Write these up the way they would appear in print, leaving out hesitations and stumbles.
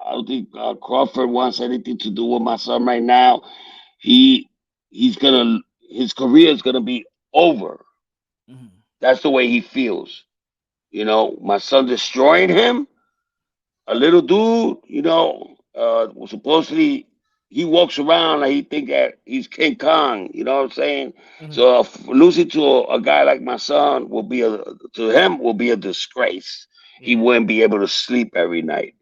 I don't think Crawford wants anything to do with my son right now. He he's gonna his career is gonna be over. Mhm. That's the way he feels. My son destroying him, a little dude. Supposedly he walks around like he think that he's King Kong. You know what I'm saying? Mhm. So losing to a guy like my son will be to him will be a disgrace. He Yeah. wouldn't be able to sleep every night.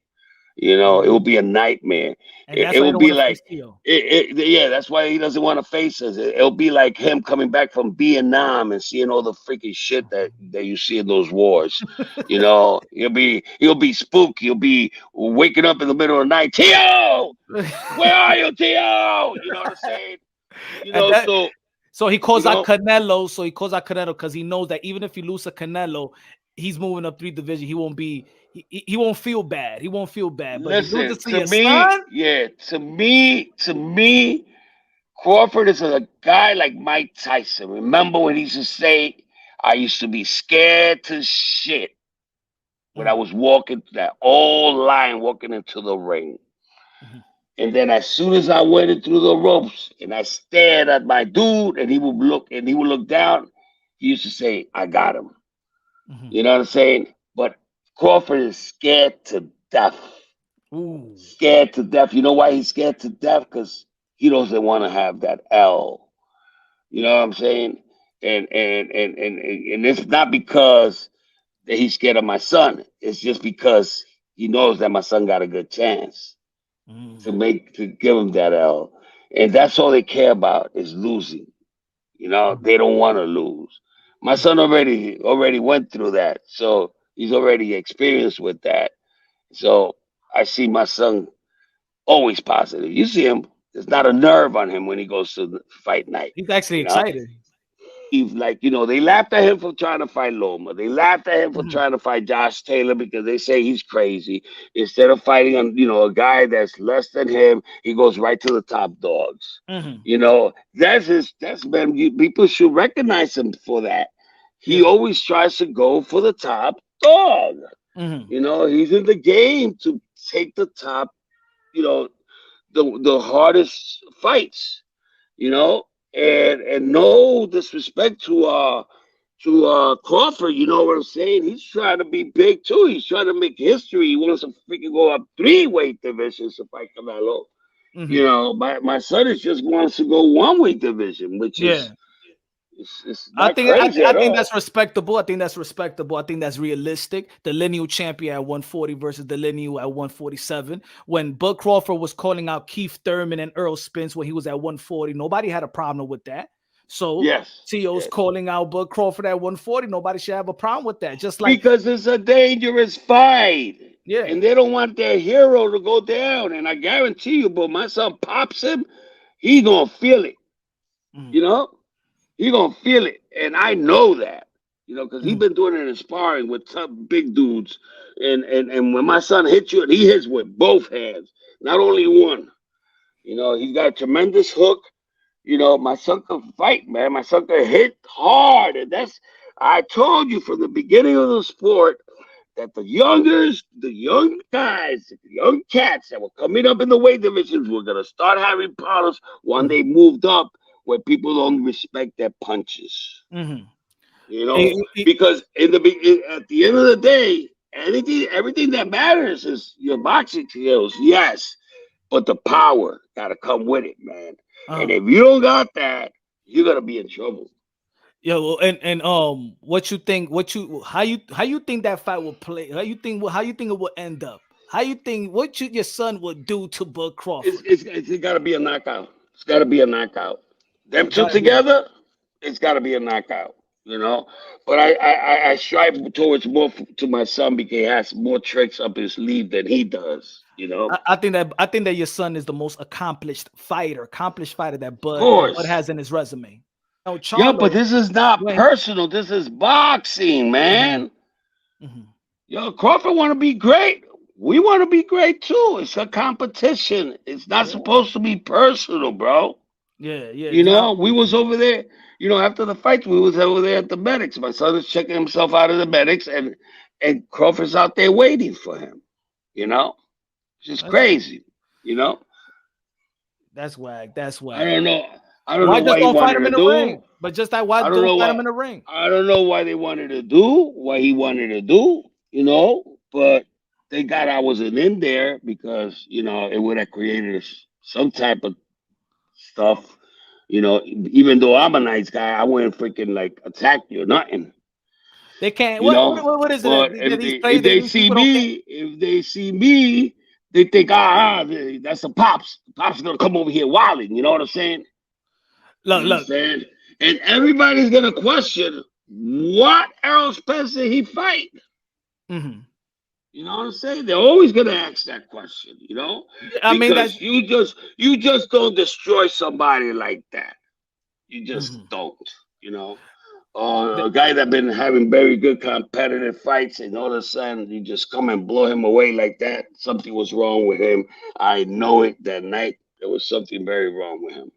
It would Mhm. be a nightmare. And It, that's it why you would don't be want to face like, Theo. yeah, that's why he doesn't want to face us. It'll be like him coming back from Vietnam and seeing all the freaking shit that you see in those wars. He'll be spooked. He'll be waking up in the middle of the night. Tio, where are you, Tio? You know what I'm saying? And that So so he you calls out know, Canelo. So he calls out Canelo because he knows that even if he loses Canelo, he's moving up three division. He won't feel bad. He won't feel bad. But he loses listen to to your me. son. Yeah, to me, Crawford is a guy like Mike Tyson. Remember when he used to say, I used to be scared to shit when I Mhm. was walking that old line, walking into the ring. Mhm. And then as soon as I went in through the ropes and I stared at my dude and he would look down, he used to say, I got him. Mhm. You know what I'm saying? But Crawford is scared to death. Ooh. Scared to death. You know why he's scared to death? Because he doesn't want to have that L. You know what I'm saying? And it's not because that he's scared of my son. It's just because he knows that my son got a good chance Mm. to give him that L. And that's all they care about is losing. Mhm. They don't want to lose. My Mhm. son already went through that. So he's already experienced with that. So I see my son always positive. You see him, there's not a nerve on him when he goes to the fight night. He's actually You know, excited. like, they laughed at him for trying to fight Loma. They laughed at him for Mhm. trying to fight Josh Taylor because they say he's crazy. Instead of fighting a guy that's less than him, he goes right to the top dogs. Mhm. That's man. People should recognize him for that. He Yeah. always tries to go for the top dog. Mhm. He's in the game to take the top, you know, the hardest fights, you know, and no disrespect to Crawford, you know what I'm saying? He's trying to be big too. He's trying to make history. He wants to freaking go up three weight divisions to fight Canelo. Mhm. My son is just wants to go one weight division, which Yeah. is it's not crazy I at think all. that's respectable. I think that's respectable. I think that's realistic. The lineal champion at 140 versus the lineal at 147. When Bud Crawford was calling out Keith Thurman and Earl Spence when he was at 140, nobody had a problem with that. So Yes, Tio's yes. calling out Bud Crawford at 140. Nobody should have a problem with that. Just like, Because it's a dangerous fight. yeah. And they don't want their hero to go down. And I guarantee you, but my son pops him, he gonna feel it. Mhm. You know? He gonna feel it. And I know that. Because he Mhm. been doing it in sparring with tough big dudes. And when my son hits you, he hits with both hands, not only one. He's got a tremendous hook. My son can fight, man. My son can hit hard. And I told you from the beginning of the sport that the young guys, the young cats that were coming up in the weight divisions were going to start having problems when Mhm. they moved up where people don't respect their punches. Mhm. You know, because at the end of the day, everything that matters is your boxing skills, yes, but the power got to come with it, man. And Uh, if you don't got that, you're gonna be in trouble. yeah, well, and what you think? How you think that fight will play? How you think it will end up? How you think your son would do to Bud It's Crawford? it's, it's got to be a knockout. It's got to be a knockout. Them It two gotta be. together, it's got to be a knockout. You know, but I strive towards more to my son because he has more tricks up his sleeve than he does. I think that your son is the most accomplished fighter Of that Bud course. has in his resume. No, Yeah, but Charlo this is not when personal. This is boxing, mhm, man. mhm. Yo, Crawford want to be great. We want to be great too. It's a competition. It's not Yeah, supposed to be personal, bro. yeah, it's not We was personal. over there. After the fight, we was over there at the medics. My son is checking himself out of the medics, and Crawford's out there waiting for him. You know, It's just That's crazy, you know. that's whack. That's I whack. don't know. I don't Why know just what he don't fight wanted him to in the do. ring? But just that, why I don't don't know fight him what. in the ring? I don't know why they wanted to do. What he wanted to do, you know. But they got I wasn't in there because it would have created some type of stuff. Even though I'm a nice guy, I wouldn't freaking like attack you or nothing. They can't. You know. What is it But that these if crazy they these see people don't care? me, they think that's a pops. Pops is gonna come over here wilding. You know what I'm saying? You Look, look. understand? And everybody's gonna question what Errol Spencer he fight. Hmm. You know what I'm saying? They're always gonna ask that question, I mean that. because you just don't destroy somebody like that. You just Mhm. don't, you know. A guy that been having very good competitive fights, and all of a sudden you just come and blow him away like that. Something was wrong with him. I know it that night. There was something very wrong with him.